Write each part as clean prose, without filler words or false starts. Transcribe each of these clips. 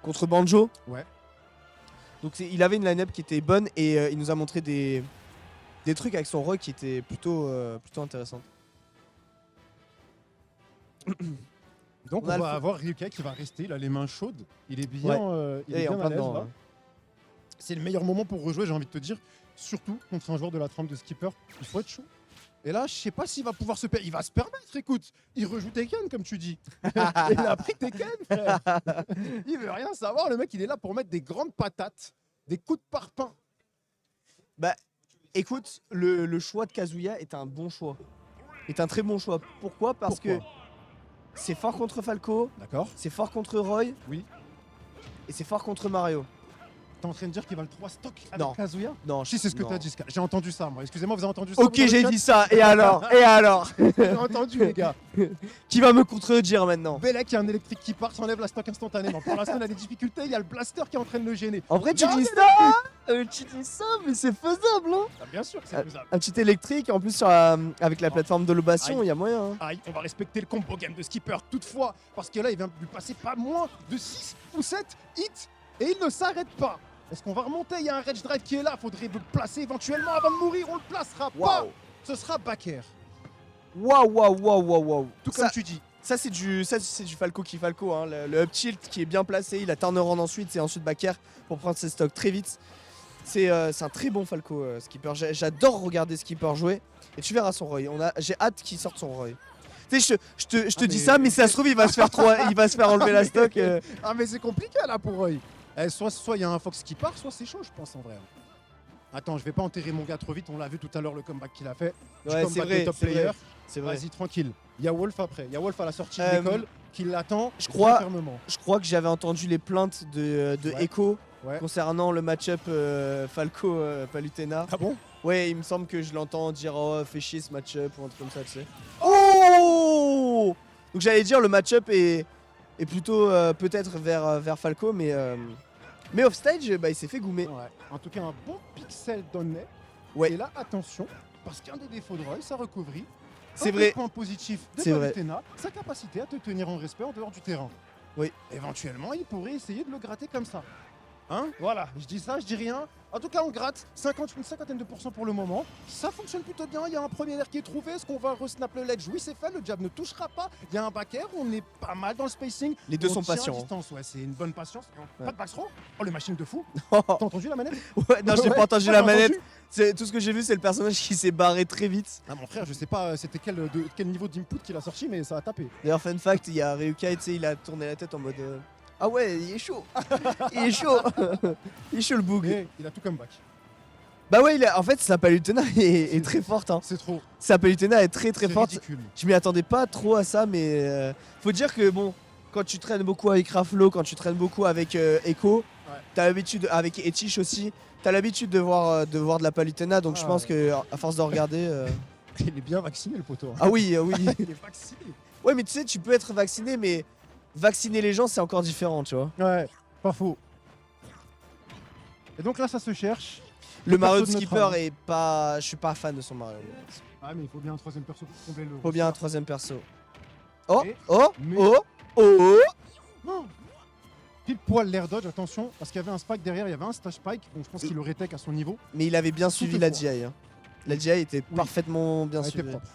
contre Banjo. Ouais. Donc il avait une line-up qui était bonne et il nous a montré des trucs avec son rock qui étaient plutôt intéressantes. Donc On a on le va fou- avoir Ryuka qui va rester, il a les mains chaudes, il est bien, il est Et en bien plein à l'aise dedans. là. C'est le meilleur moment pour rejouer, j'ai envie de te dire, surtout contre un joueur de la trempe de Skipper, il faut être chaud. Et là, je sais pas s'il va pouvoir se permettre, il va se permettre, écoute, il rejoue Tekken comme tu dis. Il a pris Tekken, frère. Il veut rien savoir, le mec il est là pour mettre des grandes patates, des coups de parpaing. Bah, écoute, le choix de Kazuya est un bon choix. Est un très bon choix. Pourquoi? Parce que c'est fort contre Falco, D'accord. c'est fort contre Roy. Oui. Et c'est fort contre Mario. T'es en train de dire qu'il va le 3 stock avec Non. Kazuya? Non, Si, c'est ce que non. t'as dit, Ska. J'ai entendu ça, moi. Excusez-moi, vous avez entendu ça? Ok, j'ai dit ça. Et alors? Et alors? J'ai entendu, les gars. Qui va me contredire maintenant? Belek, il y a un électrique qui part, s'enlève la stock instantanément. Pour l'instant, il a des difficultés, il y a le blaster qui est en train de le gêner. En vrai, tu Garde dis ça, mais c'est faisable, hein. Ah, bien sûr que c'est faisable. Un petit électrique, en plus avec la plateforme de l'obation, il y a moyen. Hein. Aïe, on va respecter le combo game de Skipper toutefois, parce que là, il vient de lui passer pas moins de 6 ou 7 hits, et il ne s'arrête pas. Est-ce qu'on va remonter? Il y a un Rage Drive qui est là, faudrait le placer éventuellement avant de mourir, on le placera pas. Ce sera back air. Waouh. Tout comme tu dis. Ça c'est du Falco qui Falco, hein. Le up tilt qui est bien placé, il a turnaround ensuite, c'est ensuite back air pour prendre ses stocks très vite. C'est un très bon Falco, Skipper. J'adore regarder Skipper jouer. Et tu verras son Roy. J'ai hâte qu'il sorte son Roy. Tu sais, je te dis ça, mais si ça se trouve, il va se faire enlever la stock. Ah, mais c'est compliqué là pour Roy. Soit il y a un Fox qui part, soit c'est chaud, je pense en vrai. Attends, je vais pas enterrer mon gars trop vite. On l'a vu tout à l'heure le comeback qu'il a fait. Ouais, c'est vrai. C'est vrai. Vas-y, tranquille. Il y a Wolf après. Il y a Wolf à la sortie de l'école qui l'attend fermement. Je crois que j'avais entendu les plaintes de Echo concernant le match-up Falco-Palutena. Ah bon? Ouais, il me semble que je l'entends dire oh, fais chier ce match-up ou un truc comme ça, tu sais. Oh! Donc j'allais dire le match-up est plutôt peut-être vers Falco, mais offstage, bah, il s'est fait goumer. Ouais. En tout cas, un bon pixel donné. Ouais. Et là, attention, parce qu'un des défauts de Roy, sa recovery. C'est vrai. Point positif de C'est Palutena, sa capacité à te tenir en respect en dehors du terrain. Oui. Éventuellement, il pourrait essayer de le gratter comme ça. Hein? Voilà, je dis ça, je dis rien. En tout cas, on gratte une cinquantaine de pourcents pour le moment. Ça fonctionne plutôt bien. Il y a un premier air qui est trouvé. Est-ce qu'on va resnap le ledge? Oui, c'est fait. Le jab ne touchera pas. Il y a un back air. On est pas mal dans le spacing. Les deux sont tient à patients. distance. Ouais, c'est une bonne patience. Pas de backthrow. Oh, le machine de fou. Oh. T'as entendu la manette? Ouais, non, j'ai pas entendu la manette. Tout ce que j'ai vu, c'est le personnage qui s'est barré très vite. Ah, mon frère, je sais pas c'était quel niveau d'input qu'il a sorti, mais ça a tapé. D'ailleurs, fun fact, il y a Ryukai, tu sais, il a tourné la tête en mode ah ouais, il est chaud. Il est chaud. Il est chaud le boog. Et il a tout comme back. Bah ouais, en fait, sa Palutena est très forte. Hein. C'est trop. Sa Palutena est très forte. Ridicule. Je m'y attendais pas trop à ça, mais faut dire que bon, quand tu traînes beaucoup avec Raflo, quand tu traînes beaucoup avec Echo, t'as l'habitude, avec Etich aussi, t'as l'habitude de voir de la Palutena, donc je pense que à force de regarder. Il est bien vacciné le poteau. Ah oui, oui. Il est vacciné. Ouais, mais tu sais, tu peux être vacciné, mais vacciner les gens, c'est encore différent, tu vois. Ouais, pas faux. Et donc là, ça se cherche. Le Mario de Skipper est pas. Je suis pas fan de son Mario. Ah, mais il faut bien un troisième perso pour combler le. Faut bien un troisième perso. Oh, Et oh, mais- oh, oh. Oh. Pile poil l'air dodge, attention, parce qu'il y avait un spike derrière, il y avait un stage spike, donc je pense qu'il aurait tech à son niveau. Mais il avait bien suivi la GI. Hein. La GI était parfaitement bien Elle était suivie. propre.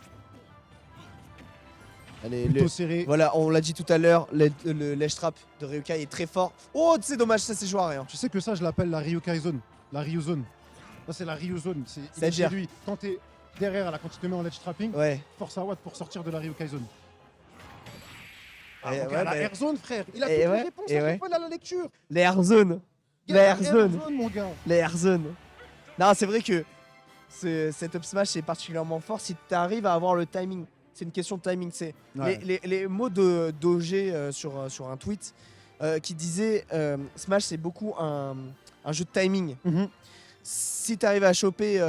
Allez, Plutôt serré. Voilà, on l'a dit tout à l'heure, le ledge trap de Ryukai est très fort. Oh, c'est dommage, ça c'est joué à rien. Tu sais que ça, je l'appelle la Ryukai Zone. La Ryu Zone. Ça, c'est la Ryu Zone. C'est chez lui. Quand t'es derrière, là, quand tu te mets en ledge trapping, force à Watt pour sortir de la Ryukai Zone. Ah, la Air Zone, frère. Il a toutes les réponses à chaque fois, il a la lecture. Les Air Zone. Les Air Zone. Mon gars. Les Air Zone. Non, c'est vrai que cet up smash est particulièrement fort si tu arrives à avoir le timing. C'est une question de timing. C'est les mots d'OG sur un tweet qui disait Smash c'est beaucoup un jeu de timing. Si tu arrives à choper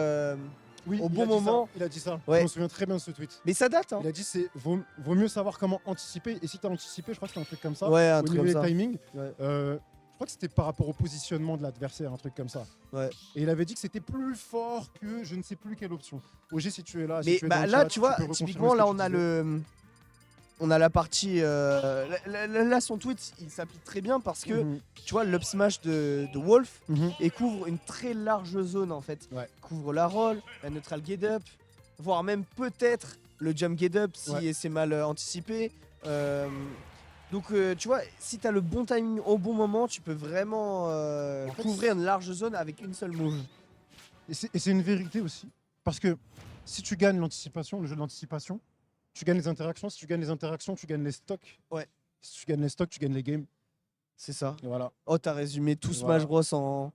au bon moment. Il a dit ça. Ouais. Je me souviens très bien de ce tweet. Mais ça date. Hein. Il a dit vaut mieux savoir comment anticiper. Et si tu as anticipé, je crois que c'était un truc comme ça. Ouais, un au truc niveau comme des ça. timings. Je crois que c'était par rapport au positionnement de l'adversaire, un truc comme ça. Ouais. Et il avait dit que c'était plus fort que je ne sais plus quelle option. OG, si tu es là, mais si tu es bah, dans le là, chat, tu vois, peux typiquement, reconfirmer là, ce que on tu a disais. on a la partie. Là, son tweet, il s'applique très bien parce que, tu vois, l'up smash de Wolf et couvre une très large zone en fait. Ouais. Couvre la roll, la neutral get up, voire même peut-être le jump get up si c'est mal anticipé. Donc, tu vois, si t'as le bon timing au bon moment, tu peux vraiment couvrir une large zone avec une seule move. Et c'est une vérité aussi. Parce que si tu gagnes l'anticipation, le jeu de l'anticipation, tu gagnes les interactions. Si tu gagnes les interactions, tu gagnes les stocks. Ouais. Si tu gagnes les stocks, tu gagnes les games. C'est ça. Et voilà. Oh, t'as résumé tout Smash Bros en.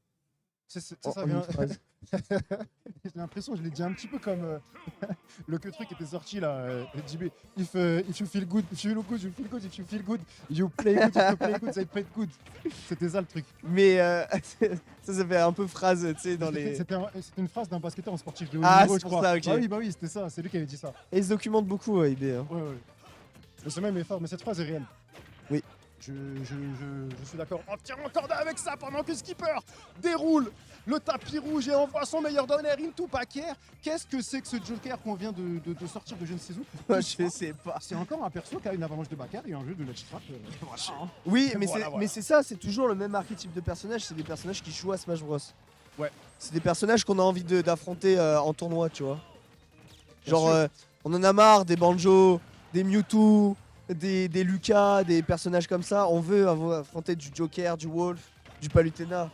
C'est ça, en bien. une phrase. J'ai l'impression, je l'ai dit un petit peu comme le truc qui était sorti là. JB, if you feel good, if you look good, you feel good, if you feel good, you play good, if you play good, they play good. C'était ça le truc. Mais ça fait un peu phrase, tu sais, dans les. C'était une phrase d'un basketteur en sportif de haut Ah, niveau, c'est je pour crois. ça, ok. Bah oui, c'était ça, c'est lui qui avait dit ça. Et il se documente beaucoup, IB. Hein. Ouais. Mais ce même est fort, mais cette phrase est réelle. Oui. Je suis d'accord entièrement accordé avec ça pendant que Skipper déroule le tapis rouge et envoie son meilleur donner into Baker. Qu'est-ce que c'est que ce Joker qu'on vient de sortir de je ne sais où? Je sais pas. C'est encore un perso qui a une avalanche de Baker et un jeu de Ledge Trap. Oui, Voilà. mais c'est ça, c'est toujours le même archétype de personnage, c'est des personnages qui jouent à Smash Bros. Ouais. C'est des personnages qu'on a envie d'affronter en tournoi, tu vois. Bien Genre, sûr. on en a marre des Banjo, des Mewtwo, des Lucas, des personnages comme ça. On veut affronter du Joker, du Wolf, du Palutena.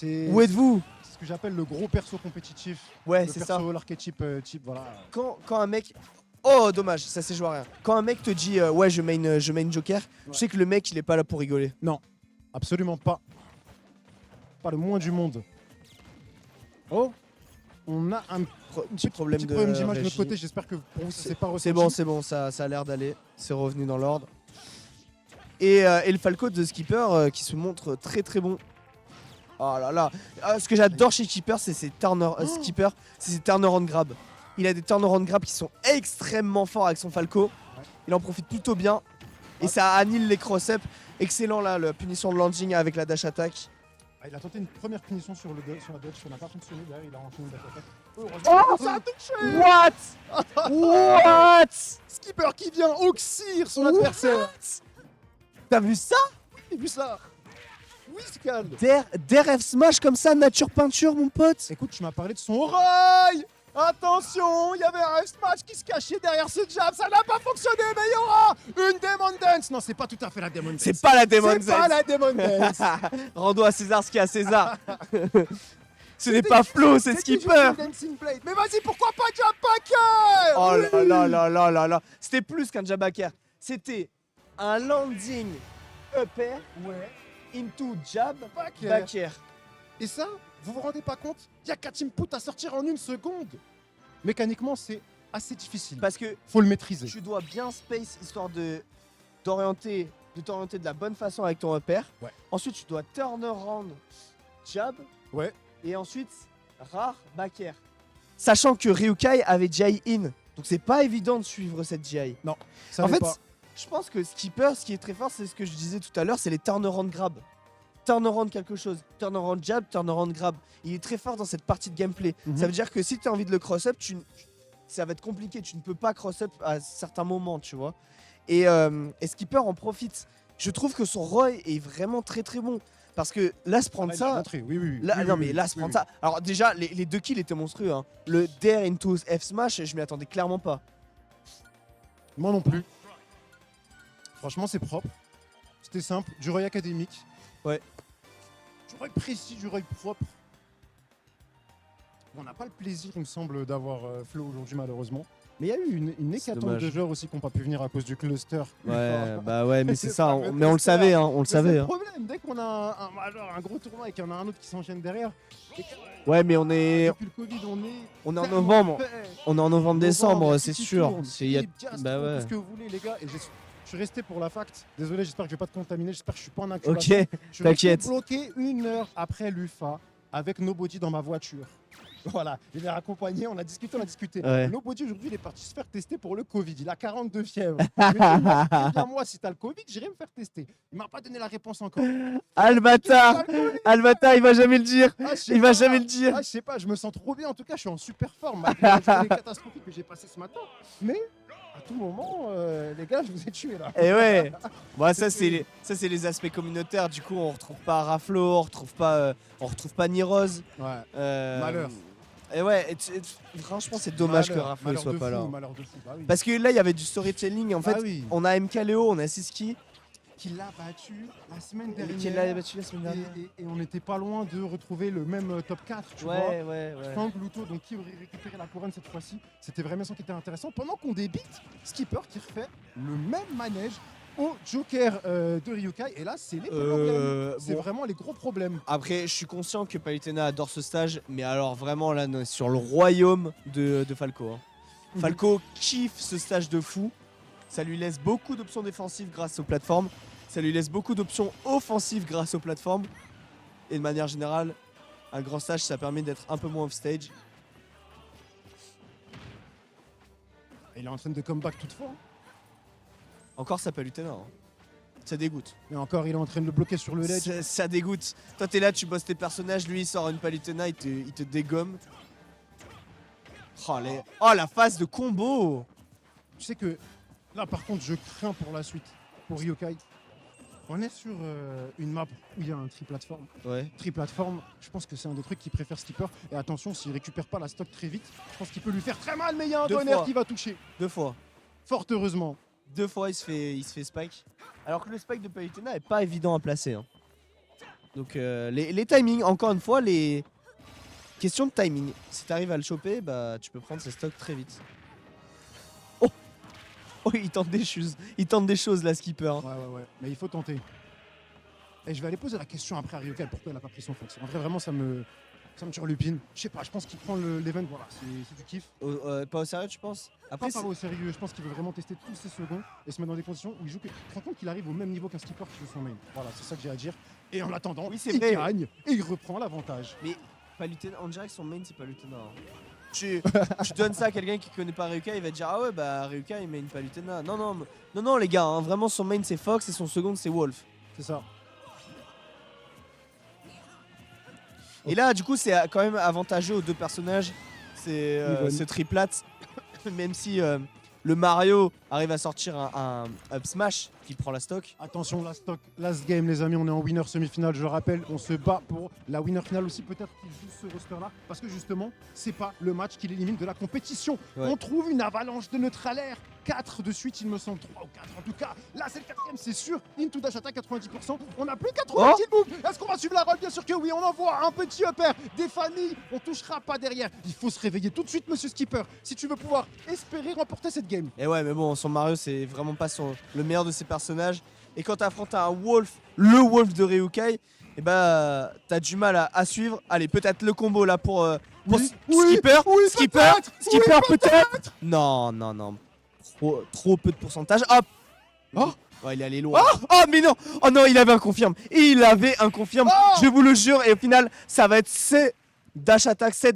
Où êtes-vous? C'est ce que j'appelle le gros perso compétitif. Ouais, le c'est perso, ça. l'archétype type, voilà. Quand un mec... Oh, dommage, ça s'est joué à rien. Quand un mec te dit ouais, je main Joker, tu sais que le mec, il est pas là pour rigoler. Non, absolument pas. Pas le moins du monde. Oh, on a un Petit problème petit de problème d'image de notre régie. côté. J'espère que pour vous, ça s'est pas C'est ressenti. bon, ça a l'air d'aller. C'est revenu dans l'ordre. Et le Falco de Skipper qui se montre très très bon. Oh là là. Ce que j'adore chez Skipper, c'est ses turnaround grab. Il a des turnaround grab qui sont extrêmement forts avec son Falco. Il en profite plutôt bien. Et ça annule les cross-up. Excellent là, la punition de landing avec la dash attack. Il a tenté une première punition sur la dodge, ça n'a pas fonctionné. Derrière, il a enchaîné une dash attack. Oh, ça a touché. What Skipper qui vient oxyre son adversaire. T'as vu ça? J'ai vu ça. Oui, Scal. Der F Smash comme ça, nature peinture, mon pote. Écoute, tu m'as parlé de son rail. Attention, il y avait un F-Smash qui se cachait derrière ce jab, ça n'a pas fonctionné, mais il y aura une Demon Dance. Non, c'est pas tout à fait la Demon Dance. C'est pas la Demon Dance. C'est pas la Demon Dance. Rendons à César ce qu'il y a à César. Ce n'est pas Flo, c'est Skipper. Dancing Blade. Mais vas-y, pourquoi pas Jab Backer? Oh là là là là là. C'était plus qu'un jab backer. C'était un landing upper into jab backer. Et ça, vous vous rendez pas compte? Il y a 4 inputs à sortir en une seconde. Mécaniquement, c'est assez difficile. Parce que faut le maîtriser. Tu dois bien space histoire de t'orienter de la bonne façon avec ton upper. Ouais. Ensuite, tu dois turn around jab. Ouais. Et ensuite, rare backer. Sachant que Ryukai avait GI in. Donc c'est pas évident de suivre cette GI. Non, ça en l'est fait, pas. je pense que Skipper, ce qui est très fort, c'est ce que je disais tout à l'heure, c'est les turnaround grab. Turnaround quelque chose, turnaround jab, turnaround grab. Il est très fort dans cette partie de gameplay. Ça veut dire que si tu as envie de le cross-up, ça va être compliqué. Tu ne peux pas cross-up à certains moments, tu vois. Et Skipper en profite. Je trouve que son Roy est vraiment très très bon. Parce que là, se prendre ça. Oui. Là, non, mais là, se prendre ça. Alors, déjà, les 2 kills étaient monstrueux. Hein. Le Dare into F Smash, je m'y attendais clairement pas. Moi non plus. Franchement, c'est propre. C'était simple. Du Roy académique. Ouais. Du Roy précis, du Roy propre. On n'a pas le plaisir, il me semble, d'avoir Flo aujourd'hui, malheureusement. Mais il y a eu une hécatombe de joueurs aussi qui n'ont pas pu venir à cause du cluster. Ouais, bah ouais, mais c'est ça. fameux Mais on le cluster. savait, hein, on le C'est savait. le Hein. problème, dès qu'on a un major, un gros tournoi et qu'il y en a un autre qui s'enchaîne derrière. Ouais, mais on est Depuis le Covid, en tellement novembre. fait. On est en novembre-décembre, c'est City sûr. Tourne, C'est- y a- Hip, Jazz Bah Tourne, ouais. tout ce que vous voulez, les gars. Et je suis resté pour la fact. Désolé, j'espère que je vais pas te contaminer. J'espère que je suis pas en Ok, activation. Je suis t'inquiète. resté bloqué 1 heure après l'UFA avec Nobody dans ma voiture. Voilà, il est accompagné, on a discuté. Ouais. Nobody aujourd'hui, il est parti se faire tester pour le Covid. Il a 42 fièvres. Mais bien, moi, si t'as le Covid, j'irai me faire tester. Il m'a pas donné la réponse encore. Albatar, il va jamais le dire. Ah, je sais Il va pas. jamais le dire. Ah, je sais pas, je me sens trop bien. En tout cas, je suis en super forme malgré la journée catastrophique que j'ai passée ce matin. Mais à tout moment, les gars, je vous ai tué là. Et ouais. Bon, ça c'est les aspects communautaires. Du coup, on retrouve pas Raflo, on retrouve pas Nirose. Ouais. Euh, Malheur. Et ouais, franchement, c'est dommage que Raflo ne soit pas là. Malheur de fou, bah oui. Parce que là, il y avait du storytelling. En fait, Bah oui. on a MKLeo, on a Siski. Qui l'a battu la semaine Qui dernière. l'a battu la semaine dernière. Et on n'était pas loin de retrouver le même top 4, tu vois. Ouais. Fang, Luto, donc qui aurait récupéré la couronne cette fois-ci. C'était vraiment ça qui était intéressant. Pendant qu'on débite, Skipper qui refait le même manège au Joker de Ryukai. Et là, c'est les problèmes. C'est bon. vraiment les gros problèmes. Après, je suis conscient que Palutena adore ce stage, mais alors vraiment là, on est sur le royaume de Falco. Hein. Falco kiffe ce stage de fou. Ça lui laisse beaucoup d'options défensives grâce aux plateformes. Ça lui laisse beaucoup d'options offensives grâce aux plateformes. Et de manière générale, un grand stage, ça permet d'être un peu moins off-stage. Il est en train de comeback toutefois. Encore, ça Palutena. Hein. Ça dégoûte. Et encore, il est en train de le bloquer sur le ledge. Ça dégoûte. Toi, t'es là, tu bosses tes personnages. Lui, il sort une Palutena, il te dégomme. Oh, la phase de combo. Tu sais que là, par contre, je crains pour la suite, pour Ryokai. On est sur une map où il y a un tri-plateforme. Ouais. Tri-plateforme, je pense que c'est un des trucs qu'il préfère Skipper. Et attention, s'il récupère pas la stock très vite, je pense qu'il peut lui faire très mal, mais il y a un bonheur qui va toucher. 2 fois. Fort heureusement. 2 fois, il se fait spike. Alors que le spike de Palutena est pas évident à placer. Hein. Donc les timings, encore une fois, les questions de timing. Si t'arrives à le choper, bah tu peux prendre ses stocks très vite. Oh, il tente des choses. Il tente des choses là, Skipper. Hein. Ouais. Mais il faut tenter. Et je vais aller poser la question après à Ryokai pourquoi il a pas pris son fox. En vrai, vraiment, ça me turlupine. Je sais pas, je pense qu'il prend l'event, voilà, c'est du kiff. Pas au sérieux, tu penses? Après, Pas au sérieux, je pense qu'il veut vraiment tester tous ses secondes et se mettre dans des conditions où il joue. Tu te rends compte qu'il arrive au même niveau qu'un Skipper qui joue son main. Voilà, c'est ça que j'ai à dire. Et en attendant, oui, c'est il vrai. gagne et il reprend l'avantage. Mais Palutena, on dirait que son main c'est Palutena. Hein. Tu donnes ça à quelqu'un qui connaît pas Ryukai, il va te dire ah ouais bah Ryukai il main Palutena. Non les gars, hein, vraiment son main c'est Fox et son second c'est Wolf. C'est ça. Et là du coup c'est quand même avantageux aux deux personnages. C'est ce triplat. Même si le Mario arrive à sortir un up smash qui prend la stock. Attention, la stock, last game les amis, on est en winner semi-finale, je rappelle, on se bat pour la winner finale aussi, peut-être qu'il joue ce roster-là, parce que justement, c'est pas le match qui l'élimine de la compétition. Ouais. On trouve une avalanche de neutralaires, 4 de suite, il me semble, 3 ou 4 en tout cas. Là, c'est le 4ème, c'est sûr. Into dash attack 90%, on n'a plus 80 kills move. Est-ce qu'on va suivre la roll? Bien sûr que oui, on envoie un petit upper, des familles, on touchera pas derrière. Il faut se réveiller tout de suite, monsieur Skipper, si tu veux pouvoir espérer remporter cette game. Et ouais, mais bon, son Mario, c'est vraiment pas le meilleur de ses personnages. Et quand t'affrontes un Wolf, le Wolf de Ryukai, et bah t'as du mal à suivre. Allez, peut-être le combo là pour Skipper. Skipper peut-être. Non. Trop peu de pourcentage. Hop. Oh, il est allé loin. Oh mais non. Oh non, il avait un confirme. Je vous le jure. Et au final, ça va être dash attack,